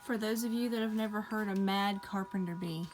For those of you that have never heard a mad carpenter bee.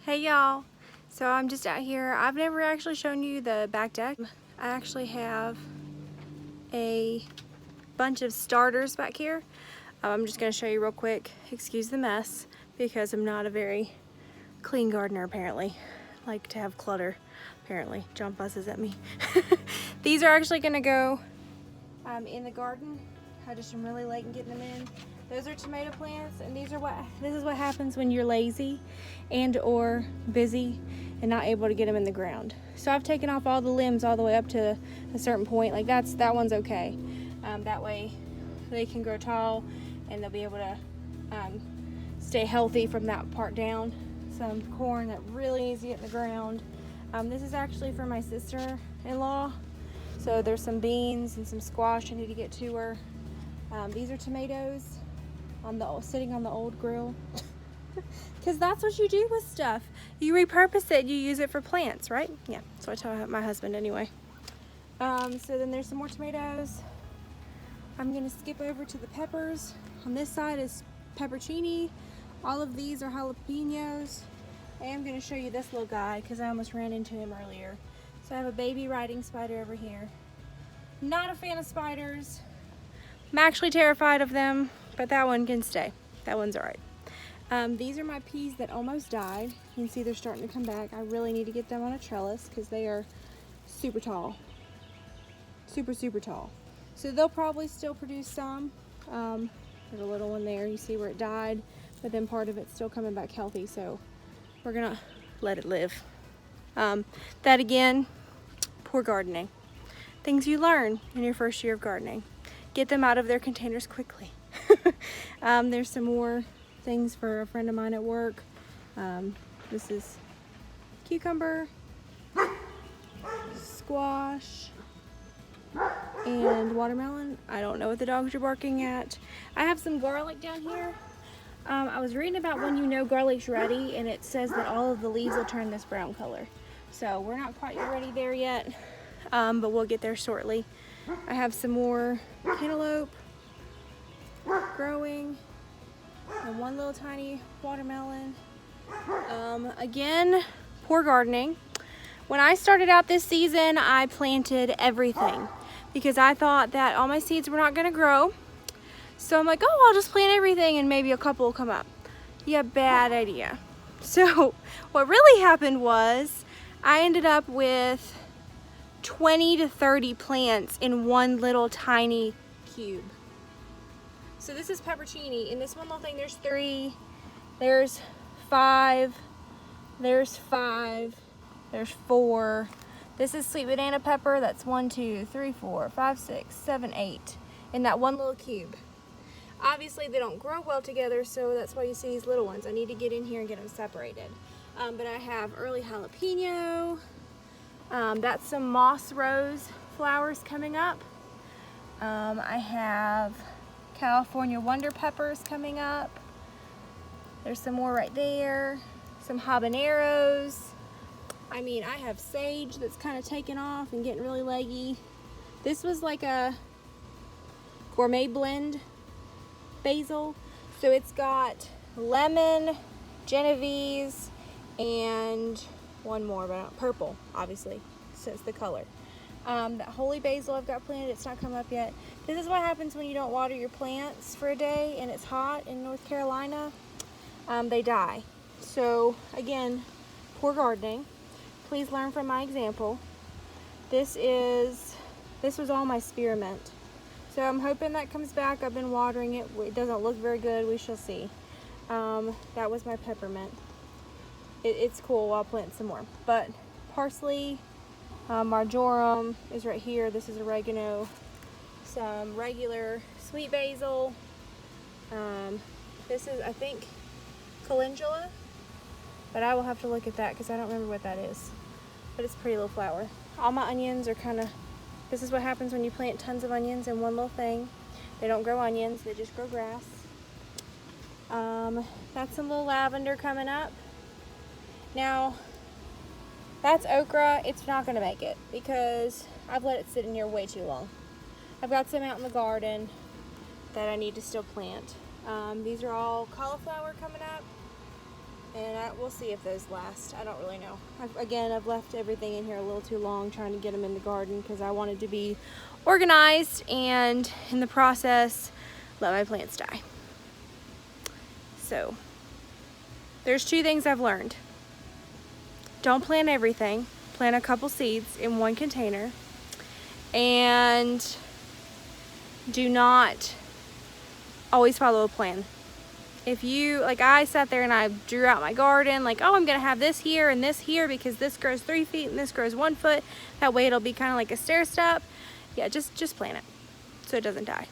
Hey y'all, so I'm just out here. I've never actually shown you the back deck. I actually have a bunch of starters back here. I'm just going to show you real quick. Excuse the mess because I'm not a very clean gardener apparently. Like to have clutter apparently. John buzzes at me. These are actually going to go in the garden. I just am really late in getting them in. Those are tomato plants, and this is what happens when you're lazy and or busy and not able to get them in the ground. So I've taken off all the limbs all the way up to a certain point. Like that one's okay. That way they can grow tall and they'll be able to stay healthy from that part down. Some corn that really needs to get in the ground. This is actually for my sister-in-law. So there's some beans and some squash I need to get to her. These are tomatoes sitting on the old grill. Because that's what you do with stuff. You repurpose it, you use it for plants, right? Yeah, that's what I tell my husband anyway. So then there's some more tomatoes. I'm gonna skip over to the peppers. On this side is peppercini. All of these are jalapenos. I am gonna show you this little guy because I almost ran into him earlier. So I have a baby riding spider over here. Not a fan of spiders. I'm actually terrified of them, but that one can stay. That one's all right. These are my peas that almost died. You can see they're starting to come back. I really need to get them on a trellis because they are super tall. Super, super tall. So they'll probably still produce some. There's a little one there. You see where it died, but then part of it's still coming back healthy. So we're gonna let it live. That again, poor gardening. Things you learn in your first year of gardening. Get them out of their containers quickly. There's some more things for a friend of mine at work. This is cucumber, squash, and watermelon. I don't know what the dogs are barking at. I have some garlic down here. I was reading about when you know garlic's ready, and it says that all of the leaves will turn this brown color. So we're not quite ready there yet, but we'll get there shortly. I have some more cantaloupe growing and one little tiny watermelon. Again, poor gardening. When I started out this season, I planted everything because I thought that all my seeds were not going to grow. So I'm like, oh, I'll just plant everything and maybe a couple will come up. Yeah, bad idea. So what really happened was I ended up with 20 to 30 plants in one little tiny cube. So this is peppercini. In this one little thing, there's 3, there's 5, there's 5, there's 4. This is sweet banana pepper. That's 1, 2, 3, 4, 5, 6, 7, 8 in that one little cube. Obviously they don't grow well together, so that's why you see these little ones. I need to get in here and get them separated. But I have early jalapeno. That's some moss rose flowers coming up. I have California wonder peppers coming up. There's some more right there. Some habaneros. I mean, I have sage that's kind of taken off and getting really leggy. This was like a gourmet blend basil. So it's got lemon, Genovese, and one more, but not purple, obviously, since the color. That holy basil I've got planted, it's not come up yet. This is what happens when you don't water your plants for a day and it's hot in North Carolina. They die. So again, poor gardening. Please learn from my example. This was all my spearmint. So I'm hoping that comes back. I've been watering it. It doesn't look very good. We shall see. That was my peppermint. It's cool. I'll plant some more. But parsley, marjoram is right here. This is oregano. Some regular sweet basil. This is, I think, calendula. But I will have to look at that because I don't remember what that is. But it's a pretty little flower. All my onions are kind of This is what happens when you plant tons of onions in one little thing. They don't grow onions, they just grow grass. That's some little lavender coming up. Now, that's okra. It's not gonna make it because I've let it sit in here way too long. I've got some out in the garden that I need to still plant. These are all cauliflower coming up, and we'll see if those last. I don't really know. I've left everything in here a little too long trying to get them in the garden because I wanted to be organized and in the process let my plants die. So there's two things I've learned. Don't plant everything. Plant a couple seeds in one container, and do not always follow a plan. If you, like I sat there and I drew out my garden, like, oh, I'm gonna have this here and this here because this grows 3 feet and this grows 1 foot. That way it'll be kind of like a stair step. Yeah, just plant it so it doesn't die.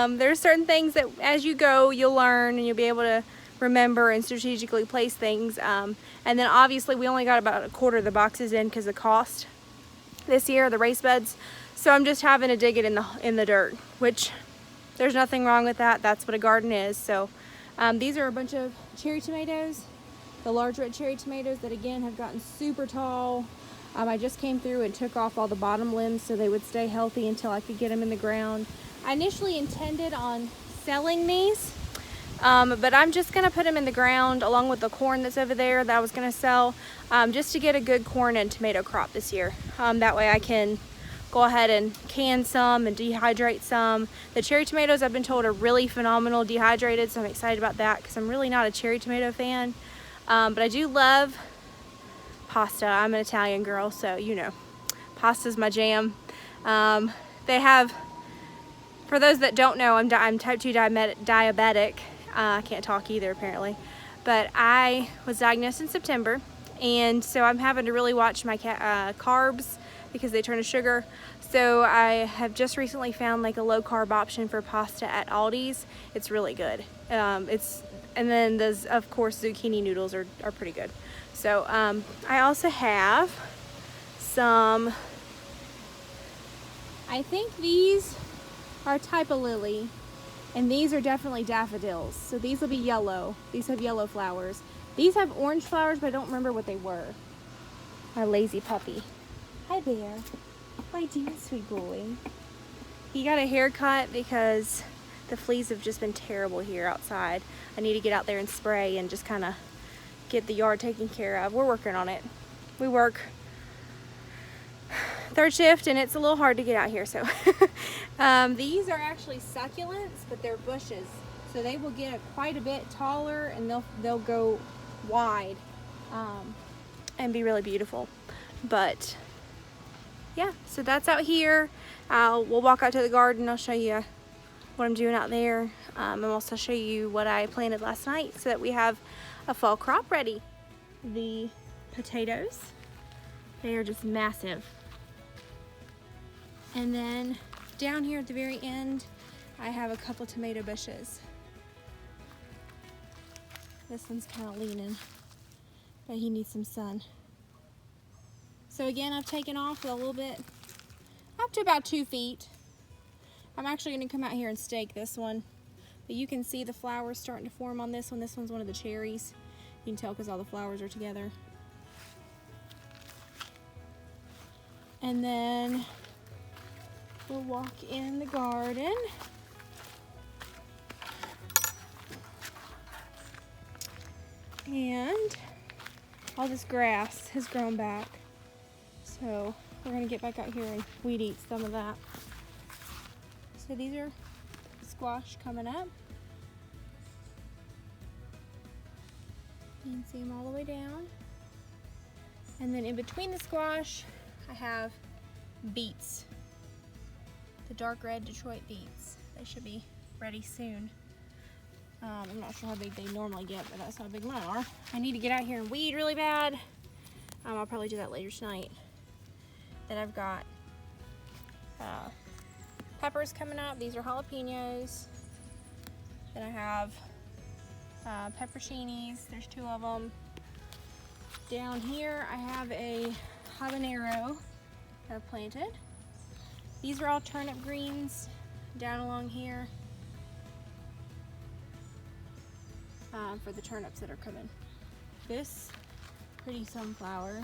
There's certain things that as you go, you'll learn and you'll be able to remember and strategically place things. And then obviously we only got about a quarter of the boxes in because of cost this year, the raised beds. So I'm just having to dig it in the dirt, which there's nothing wrong with that. That's what a garden is. So these are a bunch of cherry tomatoes, the large red cherry tomatoes that again have gotten super tall. I just came through and took off all the bottom limbs so they would stay healthy until I could get them in the ground. I initially intended on selling these, but I'm just gonna put them in the ground along with the corn that's over there that I was gonna sell, just to get a good corn and tomato crop this year. That way I can go ahead and can some and dehydrate some. The cherry tomatoes I've been told are really phenomenal dehydrated, so I'm excited about that because I'm really not a cherry tomato fan. But I do love pasta. I'm an Italian girl, so you know, pasta's my jam. They have, for those that don't know, I'm type 2 diabetic. I can't talk either apparently, but I was diagnosed in September, and so I'm having to really watch my carbs because they turn to sugar. So I have just recently found like a low carb option for pasta at Aldi's. It's really good. And then those, of course, zucchini noodles are pretty good. So I also have some, I think these are type of lily, and these are definitely daffodils. So these will be yellow. These have yellow flowers. These have orange flowers, but I don't remember what they were. My lazy puppy. Hi there. What are you doing, sweet boy? He got a haircut because the fleas have just been terrible here outside. I need to get out there and spray and just kind of get the yard taken care of. We're working on it. We work third shift and it's a little hard to get out here. So these are actually succulents, but they're bushes. So they will get quite a bit taller and they'll go wide and be really beautiful. But yeah, so that's out here. We'll walk out to the garden. I'll show you what I'm doing out there. And also show you what I planted last night so that we have a fall crop ready. The potatoes, they are just massive. And then down here at the very end, I have a couple tomato bushes. This one's kind of leaning, but he needs some sun. So again, I've taken off a little bit, up to about 2 feet. I'm actually gonna come out here and stake this one, but you can see the flowers starting to form on this one. This one's one of the cherries. You can tell because all the flowers are together. And then we'll walk in the garden. And all this grass has grown back. So we're gonna get back out here and weed eat some of that. So these are squash coming up. You can see them all the way down. And then in between the squash, I have beets. The dark red Detroit beets. They should be ready soon. I'm not sure how big they normally get, but that's how big mine are. I need to get out here and weed really bad. I'll probably do that later tonight. Then I've got peppers coming up. These are jalapenos. Then I have pepperoncinis. There's 2 of them. Down here I have a habanero that I've planted. These are all turnip greens down along here for the turnips that are coming. This pretty sunflower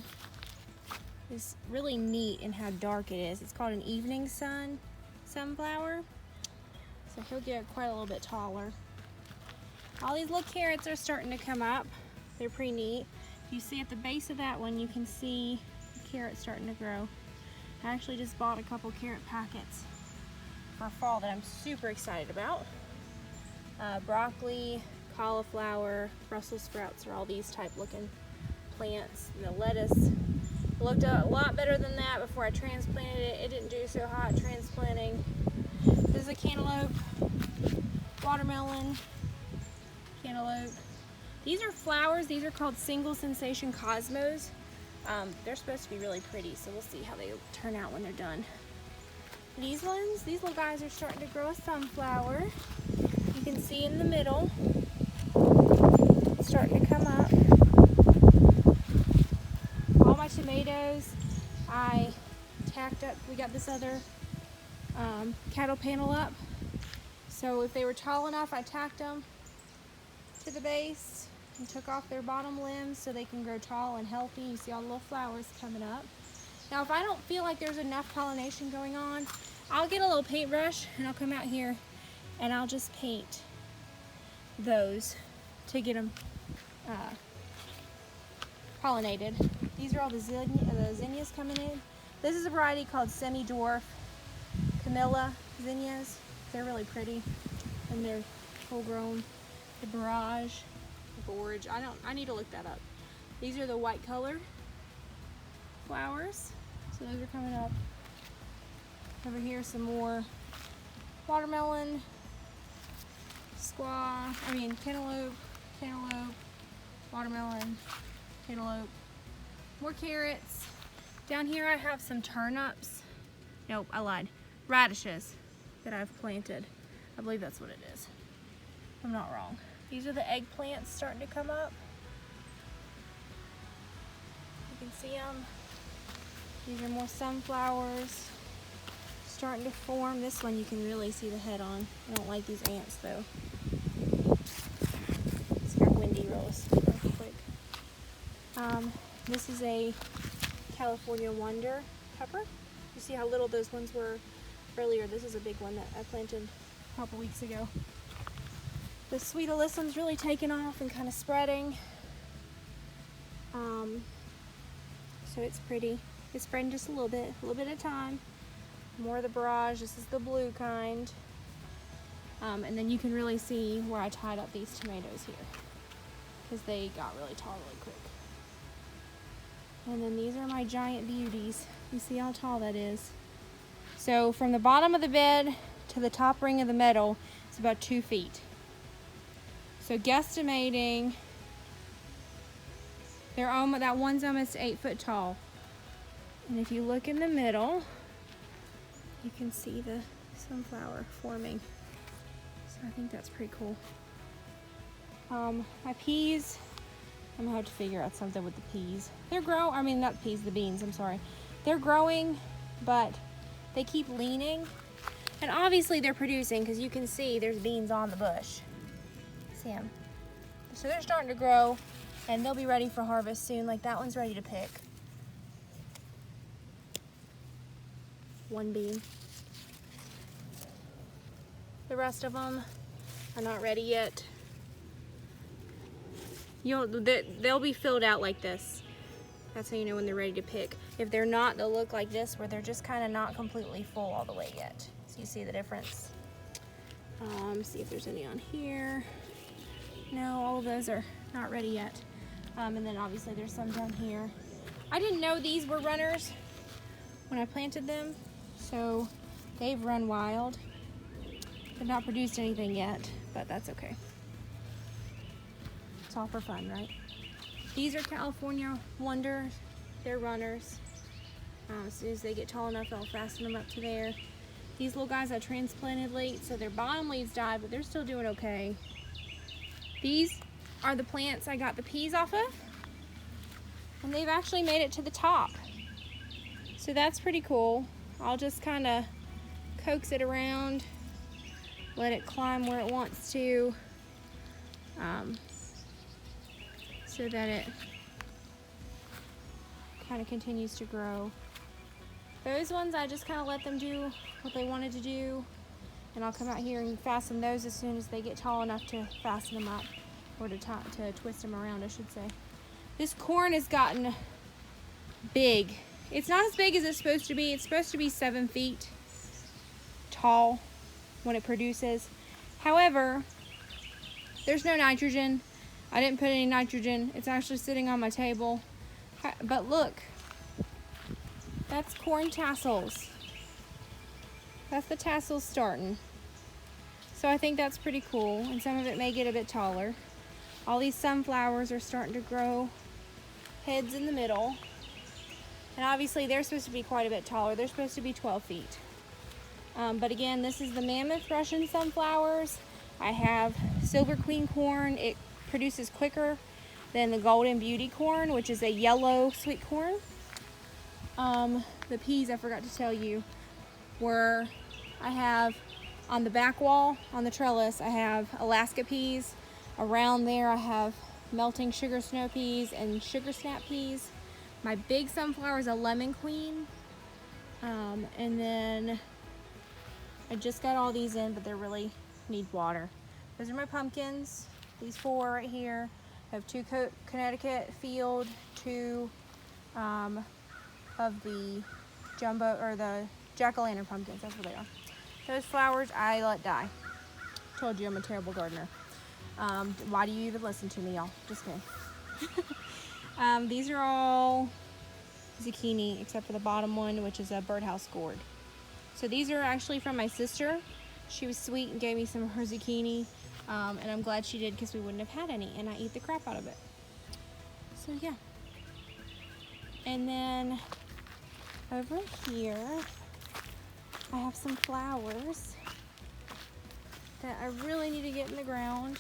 is really neat in how dark it is. It's called an evening sun sunflower. So he'll get quite a little bit taller. All these little carrots are starting to come up. They're pretty neat. You see at the base of that one, you can see the carrots starting to grow. I actually just bought a couple carrot packets for fall that I'm super excited about. Broccoli, cauliflower, Brussels sprouts are all these type looking plants. And the lettuce looked a lot better than that before I transplanted it. It didn't do so hot transplanting. This is a cantaloupe, watermelon, cantaloupe. These are flowers. These are called single sensation cosmos. They're supposed to be really pretty, so we'll see how they turn out when they're done. These ones, these little guys are starting to grow a sunflower. You can see in the middle, it's starting to come up. All my tomatoes, I tacked up. We got this other cattle panel up. So if they were tall enough, I tacked them to the base and took off their bottom limbs so they can grow tall and healthy. You see all the little flowers coming up. Now if I don't feel like there's enough pollination going on, I'll get a little paintbrush and I'll come out here and I'll just paint those to get them pollinated. These are all the zinnias coming in. This is a variety called semi-dwarf Camilla zinnias. They're really pretty and they're full grown. The barrage, borage, I need to look that up. These are the white color flowers. So those are coming up. Over here some more watermelon, cantaloupe, watermelon, cantaloupe, more carrots. Down here I have some turnips. Nope, I lied. Radishes that I've planted. I believe that's what it is. I'm not wrong. These are the eggplants starting to come up. You can see them. These are more sunflowers starting to form. This one you can really see the head on. I don't like these ants though. It's got windy rolls real quick. This is a California Wonder pepper. You see how little those ones were earlier. This is a big one that I planted a couple weeks ago. The sweet alyssum's really taken off and kind of spreading. So it's pretty. It's spreading just a little bit at a time. More of the barrage. This is the blue kind. And then you can really see where I tied up these tomatoes here because they got really tall really quick. And then these are my giant beauties. You see how tall that is. So from the bottom of the bed to the top ring of the metal, it's about 2 feet. So guesstimating, that one's almost 8 foot tall. And if you look in the middle, you can see the sunflower forming. So I think that's pretty cool. My peas, I'm gonna have to figure out something with the peas. They're not peas, the beans, I'm sorry. They're growing, but they keep leaning. And obviously they're producing because you can see there's beans on the bush. See them? So they're starting to grow and they'll be ready for harvest soon. Like that one's ready to pick. One bean. The rest of them are not ready yet. They'll be filled out like this. That's how you know when they're ready to pick. If they're not, they'll look like this where they're just kind of not completely full all the way yet. So you see the difference. See if there's any on here. No, all of those are not ready yet. And then obviously there's some down here. I didn't know these were runners when I planted them, so they've run wild. They've not produced anything yet, but that's okay. It's all for fun, right? These are California Wonders. They're runners. As soon as they get tall enough, I'll fasten them up to there. These little guys I transplanted late, so their bottom leaves died, but they're still doing okay. These are the plants I got the peas off of, and they've actually made it to the top. So that's pretty cool. I'll just kind of coax it around, let it climb where it wants to, so that it kind of continues to grow. Those ones I just kind of let them do what they wanted to do, and I'll come out here and fasten those as soon as they get tall enough to fasten them up, or to twist them around, I should say. This corn has gotten big. It's not as big as it's supposed to be. It's supposed to be 7 feet tall when it produces. However, there's no nitrogen. I didn't put any nitrogen. It's actually sitting on my table. But look, that's corn tassels. That's the tassels starting. So I think that's pretty cool, and some of it may get a bit taller. All these sunflowers are starting to grow heads in the middle. And obviously they're supposed to be quite a bit taller. They're supposed to be 12 feet. But again, this is the mammoth Russian sunflowers. I have silver queen corn. It produces quicker than the golden beauty corn, which is a yellow sweet corn. The peas, I forgot to tell you, were, I have on the back wall, on the trellis, I have Alaska peas. Around there I have melting sugar snow peas and sugar snap peas. My big sunflower is a lemon queen. And then I just got all these in, but they really need water. Those are my pumpkins, these 4 right here. I have 2 Connecticut Field, 2 of the jumbo, or the jack-o'-lantern pumpkins, that's what they are. Those flowers I let die. Told you I'm a terrible gardener. Why do you even listen to me, y'all? Just kidding. These are all zucchini, except for the bottom one, which is a birdhouse gourd. So these are actually from my sister. She was sweet and gave me some of her zucchini, and I'm glad she did, because we wouldn't have had any, and I eat the crap out of it. So yeah. And then over here, I have some flowers that I really need to get in the ground,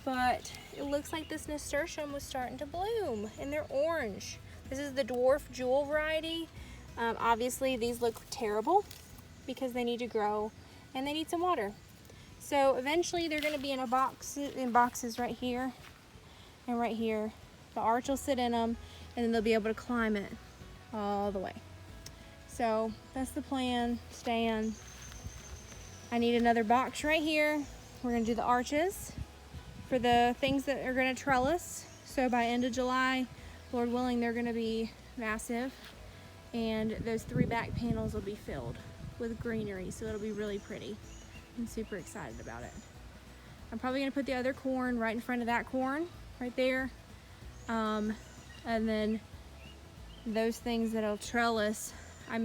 but it looks like this nasturtium was starting to bloom, and they're orange. This is the dwarf jewel variety. Obviously these look terrible because they need to grow and they need some water. So eventually they're going to be in boxes right here and right here. The arch will sit in them, and then they'll be able to climb it all the way. So that's the plan. Stan, I need another box right here. We're going to do the arches for the things that are going to trellis. So by end of July, Lord willing, they're going to be massive, and those 3 back panels will be filled with greenery, so it'll be really pretty. I'm super excited about it. I'm probably going to put the other corn right in front of that corn right there, and then those things that'll trellis, I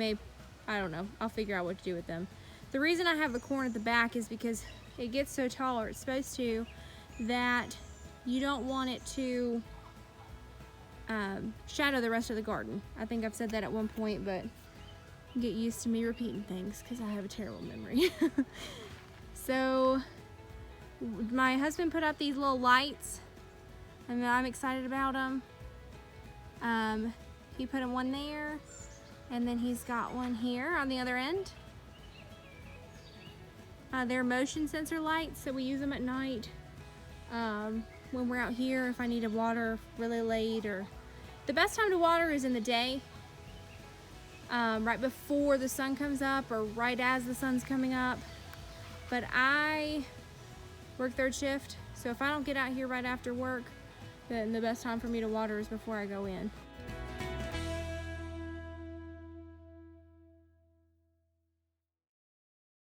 don't know, I'll figure out what to do with them. The reason I have the corn at the back is because it gets so tall, or it's supposed to, that you don't want it to shadow the rest of the garden. I think I've said that at one point, but get used to me repeating things because I have a terrible memory. So my husband put up these little lights, and I'm excited about them. He put one there, and then he's got one here on the other end. They're motion sensor lights, so we use them at night when we're out here, if I need to water really late, or the best time to water is in the day, right before the sun comes up or right as the sun's coming up. But I work 3rd shift, so if I don't get out here right after work, then the best time for me to water is before I go in.